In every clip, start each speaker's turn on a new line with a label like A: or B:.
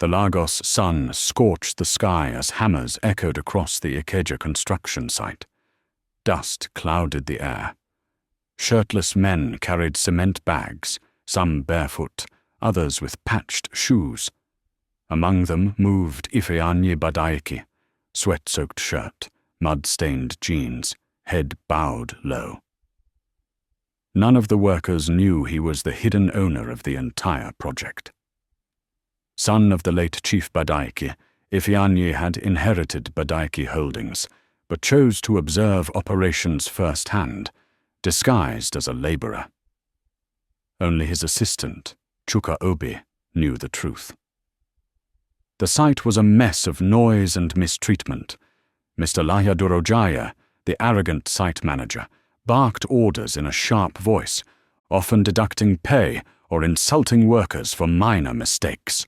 A: The Lagos sun scorched the sky as hammers echoed across the Ikeja construction site. Dust clouded the air. Shirtless men carried cement bags, some barefoot, others with patched shoes. Among them moved Ifeanyi Badaiki, sweat-soaked shirt, mud-stained jeans, head bowed low. None of the workers knew he was the hidden owner of the entire project. Son of the late Chief Badaiki, Ifeanyi had inherited Badaiki Holdings, but chose to observe operations firsthand, disguised as a laborer. Only his assistant, Chuka Obi, knew the truth. The site was a mess of noise and mistreatment. Mr. Lahya Durojaya, the arrogant site manager, barked orders in a sharp voice, often deducting pay or insulting workers for minor mistakes.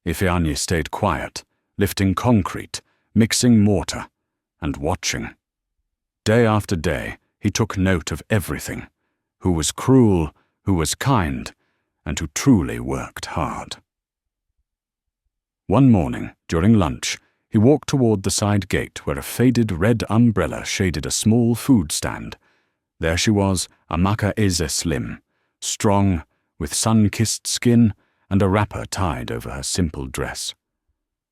A: Ifeanyi stayed quiet, lifting concrete, mixing mortar, and watching. Day after day, he took note of everything, who was cruel, who was kind, and who truly worked hard. One morning, during lunch, he walked toward the side gate where a faded red umbrella shaded a small food stand. There she was, Amaka Eze slim, strong, with sun-kissed skin and a wrapper tied over her simple dress.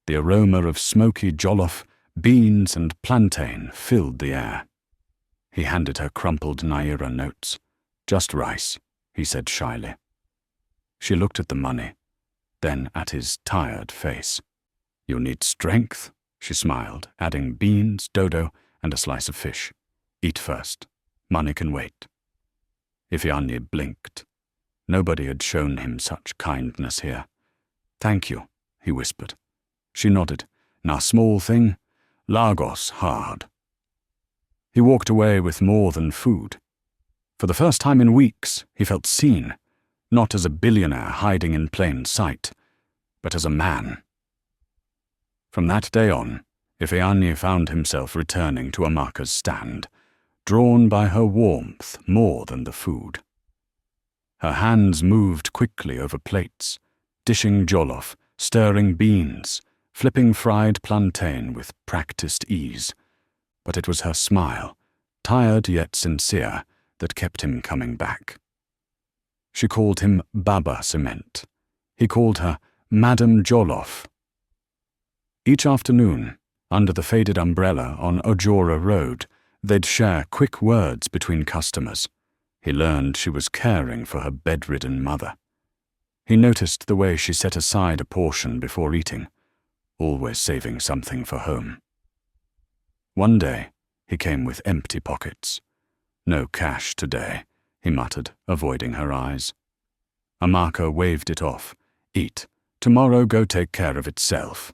A: The aroma of smoky jollof, beans and plantain filled the air. He handed her crumpled Naira notes. "Just rice," he said shyly. She looked at the money, then at his tired face. "You'll need strength," she smiled, adding beans, dodo, and a slice of fish. "Eat first. Money can wait." Ifeanyi blinked. Nobody had shown him such kindness here. "Thank you," he whispered. She nodded. "Na small thing, Lagos hard." He walked away with more than food. For the first time in weeks, he felt seen, not as a billionaire hiding in plain sight, but as a man. From that day on, Ifeanyi found himself returning to Amaka's stand, drawn by her warmth more than the food. Her hands moved quickly over plates, dishing jollof, stirring beans, flipping fried plantain with practiced ease. But it was her smile, tired yet sincere, that kept him coming back. She called him Baba Cement. He called her Madam Jollof. Each afternoon, under the faded umbrella on Ojora Road, they'd share quick words between customers. He learned she was caring for her bedridden mother. He noticed the way she set aside a portion before eating, always saving something for home. One day, he came with empty pockets. "No cash today," he muttered, avoiding her eyes. Amaka waved it off. "Eat. Tomorrow go take care of itself."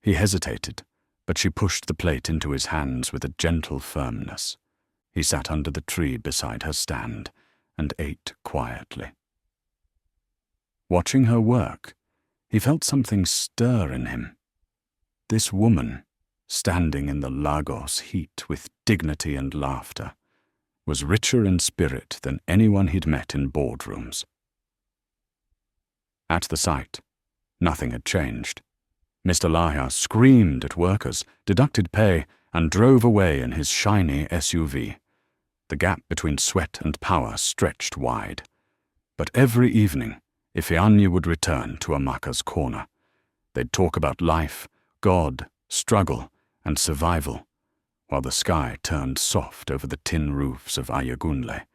A: He hesitated, but she pushed the plate into his hands with a gentle firmness. He sat under the tree beside her stand and ate quietly. Watching her work, he felt something stir in him. This woman, standing in the Lagos heat with dignity and laughter, was richer in spirit than anyone he'd met in boardrooms. At the site, nothing had changed. Mr. Lahya screamed at workers, deducted pay, and drove away in his shiny SUV. The gap between sweat and power stretched wide. But every evening, Ifeanyi would return to Amaka's corner. They'd talk about life, God, struggle, and survival, while the sky turned soft over the tin roofs of Ajegunle.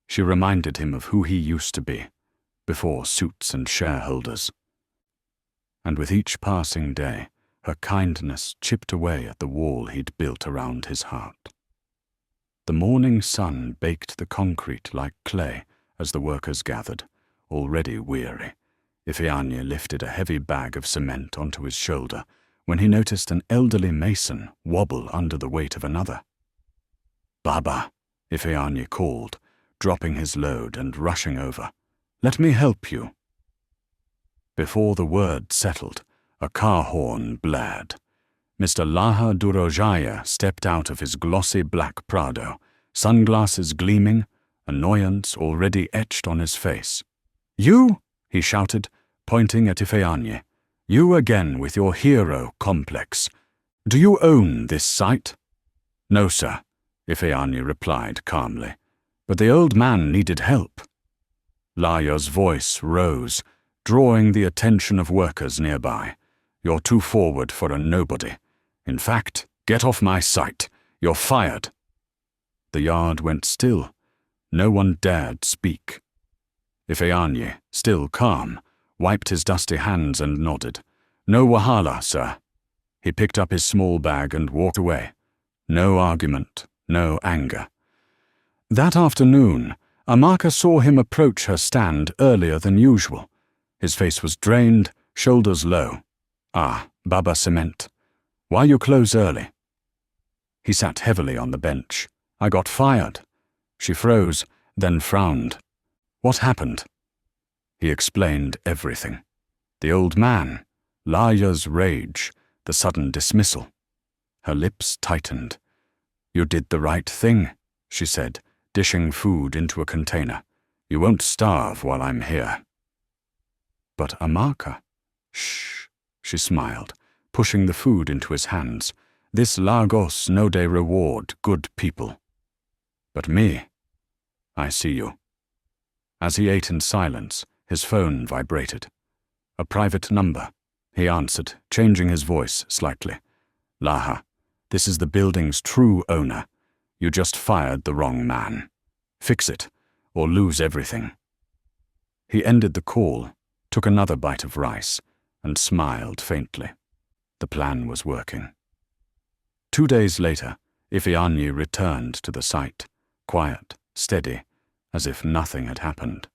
A: She reminded him of who he used to be, before suits and shareholders. And with each passing day, her kindness chipped away at the wall he'd built around his heart. The morning sun baked the concrete like clay as the workers gathered, already weary. Ifeanyi lifted a heavy bag of cement onto his shoulder when he noticed an elderly mason wobble under the weight of another. "Baba," Ifeanyi called, dropping his load and rushing over. "Let me help you." Before the word settled, a car horn blared. Mr. Lahya Durojaya stepped out of his glossy black Prado, sunglasses gleaming, annoyance already etched on his face. "You?" he shouted, pointing at Ifeanyi. "You again with your hero complex. Do you own this site?" "No, sir," Ifeanyi replied calmly. "But the old man needed help." Laya's voice rose, drawing the attention of workers nearby. "You're too forward for a nobody. In fact, get off my site. You're fired." The yard went still. No one dared speak. Ifeanyi, still calm, wiped his dusty hands and nodded. "No wahala, sir." He picked up his small bag and walked away. No argument, no anger. That afternoon, Amaka saw him approach her stand earlier than usual. His face was drained, shoulders low. "Ah, Baba Cement. Why you close early?" He sat heavily on the bench. "I got fired." She froze, then frowned. "What happened?" He explained everything. The old man, Laya's rage, the sudden dismissal. Her lips tightened. "You did the right thing," she said, dishing food into a container. "You won't starve while I'm here." "But Amaka—" "Shh," she smiled, pushing the food into his hands. "This Lagos no dey reward good people. But me, I see you." As he ate in silence, his phone vibrated. "A private number," he answered, changing his voice slightly. "Laha, this is the building's true owner. You just fired the wrong man. Fix it, or lose everything." He ended the call, took another bite of rice, and smiled faintly. The plan was working. 2 days later, Ifeanyi returned to the site, quiet, steady, as if nothing had happened.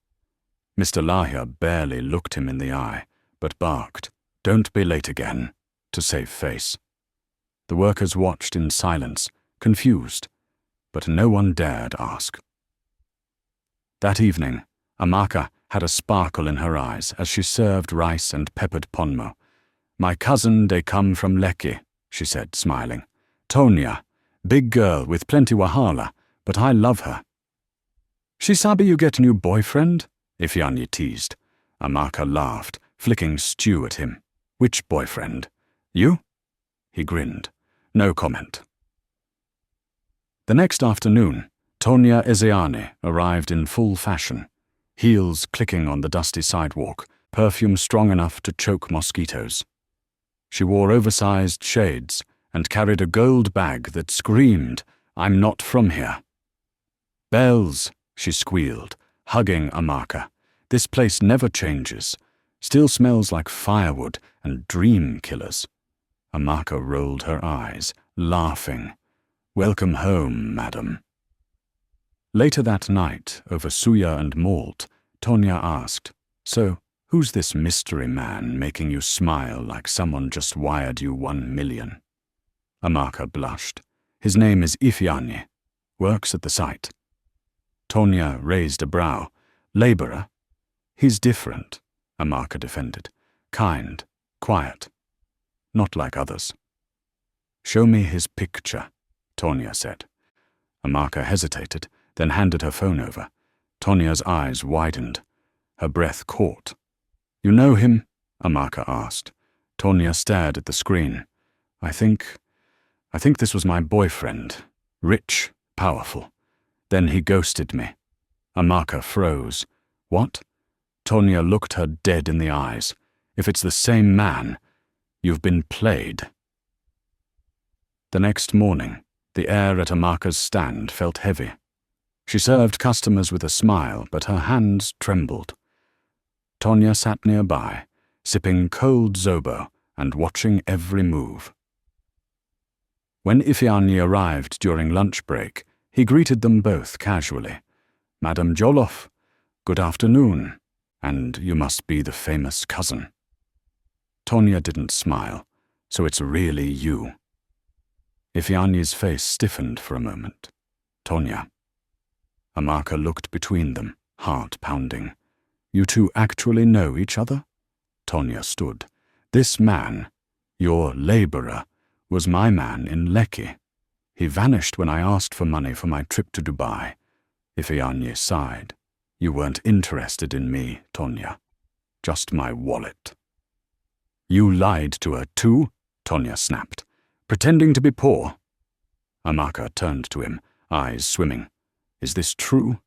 A: Mr. Lahia barely looked him in the eye, but barked, "Don't be late again," to save face. The workers watched in silence, confused, but no one dared ask. That evening, Amaka had a sparkle in her eyes as she served rice and peppered ponmo. "My cousin they come from Lekki," she said, smiling. "Tonya, big girl with plenty wahala, but I love her." "She sabi you get new boyfriend?" Ifeanyi teased. Amaka laughed, flicking stew at him. "Which boyfriend? You?" He grinned. No comment. The next afternoon, Tonya Ezeani arrived in full fashion, heels clicking on the dusty sidewalk, perfume strong enough to choke mosquitoes. She wore oversized shades and carried a gold bag that screamed, "I'm not from here." "Bells," she squealed, hugging Amaka. "This place never changes. Still smells like firewood and dream killers." Amaka rolled her eyes, laughing. "Welcome home, madam." Later that night, over suya and malt, Tonya asked, "So, who's this mystery man making you smile like someone just wired you 1 million? Amaka blushed. "His name is Ifeanyi. Works at the site." Tonya raised a brow. "Laborer?" "He's different," Amaka defended. "Kind, quiet. Not like others." "Show me his picture," Tonya said. Amaka hesitated, then handed her phone over. Tonya's eyes widened. Her breath caught. "You know him?" Amaka asked. Tonya stared at the screen. I think this was my boyfriend. Rich, powerful. Then he ghosted me." Amaka froze. "What?" Tonya looked her dead in the eyes. "If it's the same man, you've been played." The next morning, the air at Amaka's stand felt heavy. She served customers with a smile, but her hands trembled. Tonya sat nearby, sipping cold zobo and watching every move. When Ifeanyi arrived during lunch break, he greeted them both casually. "Madam Jollof, good afternoon, and you must be the famous cousin." Tonya didn't smile. "So it's really you." Ifeanyi's face stiffened for a moment. "Tonya." Amaka looked between them, heart pounding. "You two actually know each other?" Tonya stood. "This man, your laborer, was my man in Lekki. He vanished when I asked for money for my trip to Dubai." Ifeanyi sighed. "You weren't interested in me, Tonya." just my wallet." "You lied to her too?" Tonya snapped. "Pretending to be poor?" Amaka turned to him, eyes swimming. "Is this true?"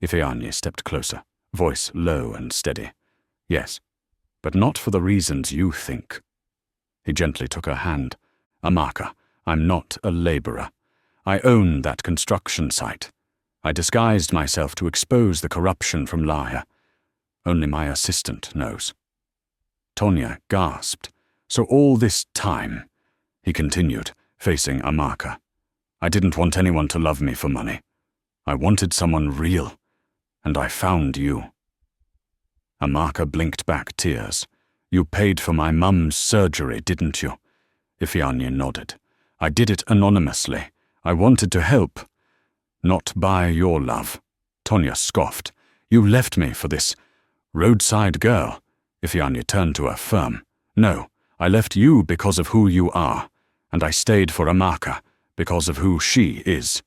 A: Ifeanyi stepped closer, voice low and steady. "Yes, but not for the reasons you think." He gently took her hand. "Amaka, I'm not a laborer. I own that construction site. I disguised myself to expose the corruption from Laya. Only my assistant knows." Tonya gasped. "So all this time," he continued, facing Amaka, "I didn't want anyone to love me for money. I wanted someone real, and I found you." Amaka blinked back tears. "You paid for my mum's surgery, didn't you?" Ifeanyi nodded. "I did it anonymously. I wanted to help. Not buy your love." Tonya scoffed. "You left me for this roadside girl." Ifeanyi turned to her firm. "No, I left you because of who you are, and I stayed for Amaka because of who she is."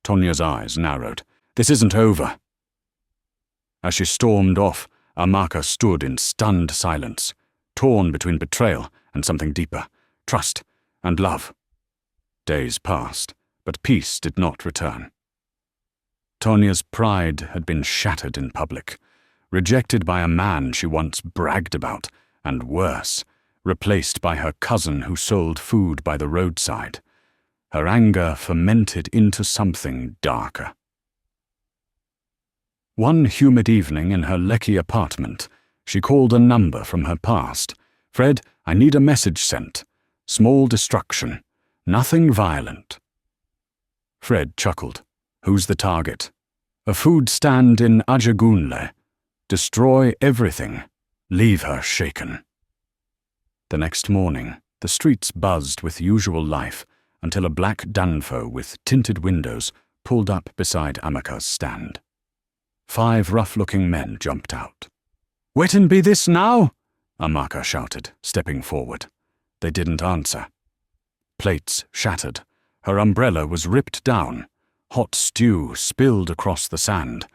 A: Tonya's eyes narrowed. "This isn't over." As she stormed off, Amaka stood in stunned silence, torn between betrayal and something deeper, trust and love. Days passed, but peace did not return. Tonya's pride had been shattered in public, rejected by a man she once bragged about, and worse, replaced by her cousin who sold food by the roadside. Her anger fermented into something darker. One humid evening in her Lekki apartment, she called a number from her past. "Fred, I need a message sent. Small destruction. Nothing violent." Fred chuckled. "Who's the target?" "A food stand in Ajegunle. Destroy everything. Leave her shaken." The next morning, the streets buzzed with usual life until a black danfo with tinted windows pulled up beside Amaka's stand. 5 rough-looking men jumped out. "Wetin be this now?" Amaka shouted, stepping forward. They didn't answer. Plates shattered. Her umbrella was ripped down. Hot stew spilled across the sand.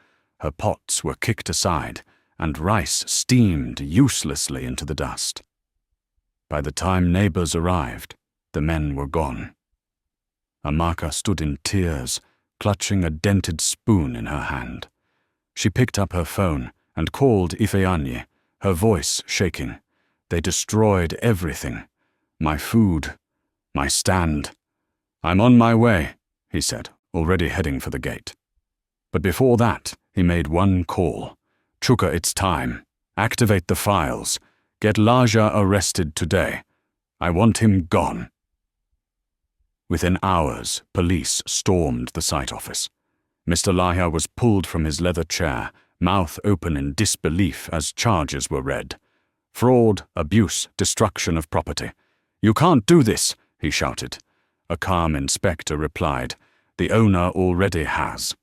A: Her pots were kicked aside, and rice steamed uselessly into the dust. By the time neighbors arrived, the men were gone. Amaka stood in tears, clutching a dented spoon in her hand. She picked up her phone and called Ifeanyi, her voice shaking. "They destroyed everything. My food, my stand." "I'm on my way," he said, already heading for the gate. But before that, he made one call. "Chuka, it's time. Activate the files. Get Laja arrested today. I want him gone." Within hours, police stormed the site office. Mr. Laja was pulled from his leather chair, mouth open in disbelief as charges were read. "Fraud, abuse, destruction of property. You can't do this," he shouted. A calm inspector replied, "The owner already has."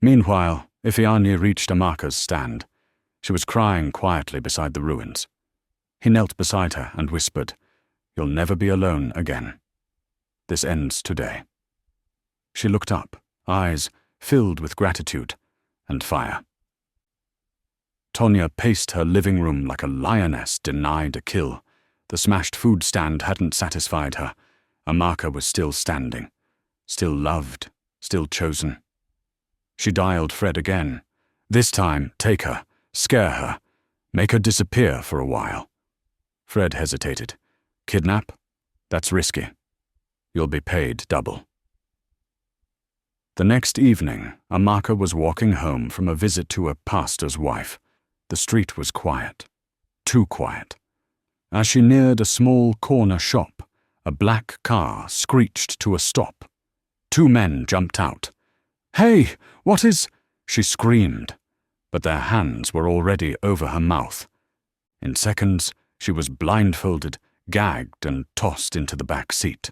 A: Meanwhile, Ifeanyi reached Amaka's stand. She was crying quietly beside the ruins. He knelt beside her and whispered, "You'll never be alone again. This ends today." She looked up, eyes filled with gratitude and fire. Tonya paced her living room like a lioness denied a kill. The smashed food stand hadn't satisfied her. Amaka was still standing, still loved, still chosen. She dialed Fred again. This time, take her, scare her, make her disappear for a while. Fred hesitated. "Kidnap? That's risky. You'll be paid double." The next evening, Amaka was walking home from a visit to a pastor's wife. The street was quiet. Too quiet. As she neared a small corner shop, a black car screeched to a stop. 2 men jumped out. "Hey, what is—" she screamed, but their hands were already over her mouth. In seconds, she was blindfolded, gagged, and tossed into the back seat.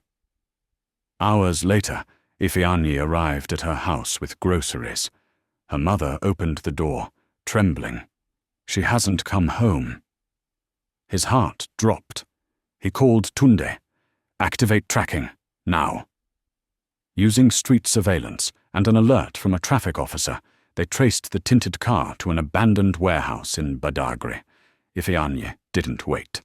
A: Hours later, Ifeanyi arrived at her house with groceries. Her mother opened the door, trembling. "She hasn't come home." His heart dropped. He called Tunde. "Activate tracking, now." Using street surveillance and an alert from a traffic officer, They traced the tinted car to an abandoned warehouse in Badagry. Ifeanyi didn't wait.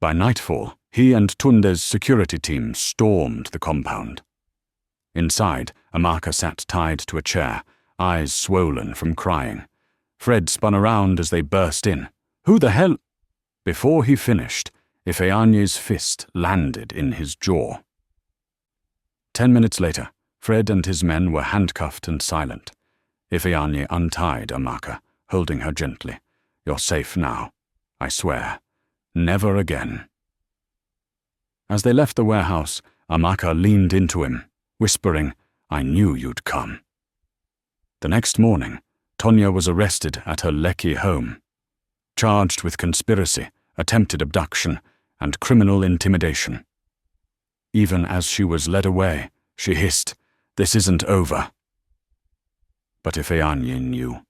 A: By nightfall, he and Tunde's security team stormed the compound. Inside, Amaka sat tied to a chair, eyes swollen from crying. Fred spun around as they burst in. "Who the hell—" Before he finished, Ifeanyi's fist landed in his jaw. 10 minutes later, Fred and his men were handcuffed and silent. Ifeanyi untied Amaka, holding her gently. "You're safe now. I swear. Never again." As they left the warehouse, Amaka leaned into him, whispering, "I knew you'd come." The next morning, Tonya was arrested at her Lekki home, charged with conspiracy, attempted abduction, and criminal intimidation. Even as she was led away, she hissed, "This isn't over." But Ifeanyi knew.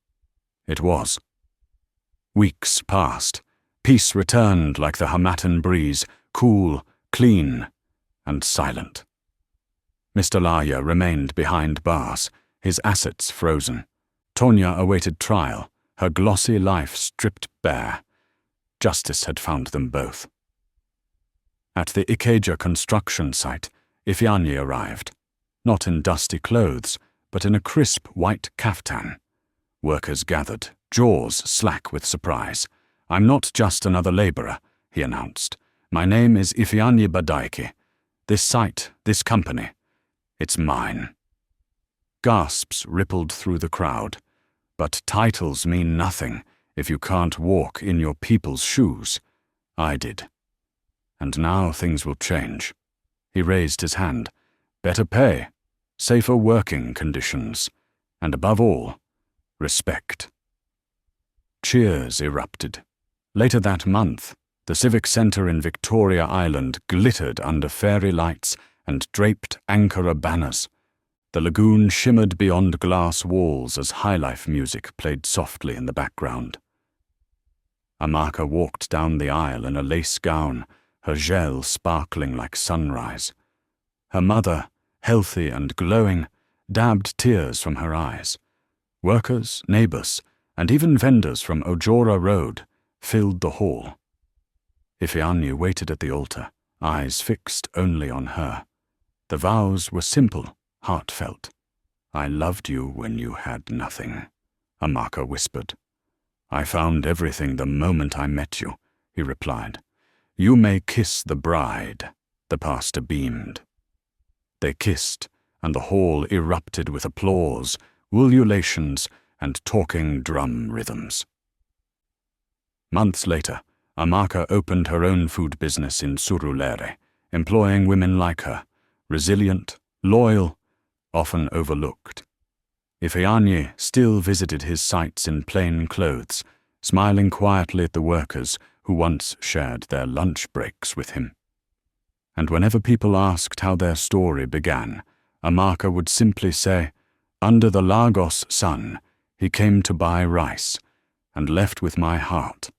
A: It was. Weeks passed. Peace returned like the Hamatan breeze, cool, clean, and silent. Mr. Laya remained behind bars, his assets frozen. Tonya awaited trial, her glossy life stripped bare. Justice had found them both. At the Ikeja construction site, Ifeanyi arrived, not in dusty clothes, but in a crisp white kaftan. Workers gathered, jaws slack with surprise. "I'm not just another laborer," he announced. "My name is Ifeanyi Badaiki. This site, this company, it's mine." Gasps rippled through the crowd. But titles mean nothing if you can't walk in your people's shoes. I did. And now things will change. He raised his hand. Better pay, safer working conditions, and above all, respect. Cheers erupted. Later that month, the Civic Centre in Victoria Island glittered under fairy lights and draped Ankara banners. The lagoon shimmered beyond glass walls as high-life music played softly in the background. Amaka walked down the aisle in a lace gown, her gel sparkling like sunrise. Her mother, healthy and glowing, dabbed tears from her eyes. Workers, neighbours, and even vendors from Ojora Road filled the hall. Ifeanyi waited at the altar, eyes fixed only on her. The vows were simple, heartfelt. "I loved you when you had nothing," Amaka whispered. "I found everything the moment I met you," he replied. "You may kiss the bride," the pastor beamed. They kissed, and the hall erupted with applause, ululations, and talking drum rhythms. Months later, Amaka opened her own food business in Surulere, employing women like her, resilient, loyal, often overlooked. Ifeanyi still visited his sites in plain clothes, smiling quietly at the workers who once shared their lunch breaks with him. And whenever people asked how their story began, Amaka would simply say, "Under the Lagos sun, he came to buy rice, and left with my heart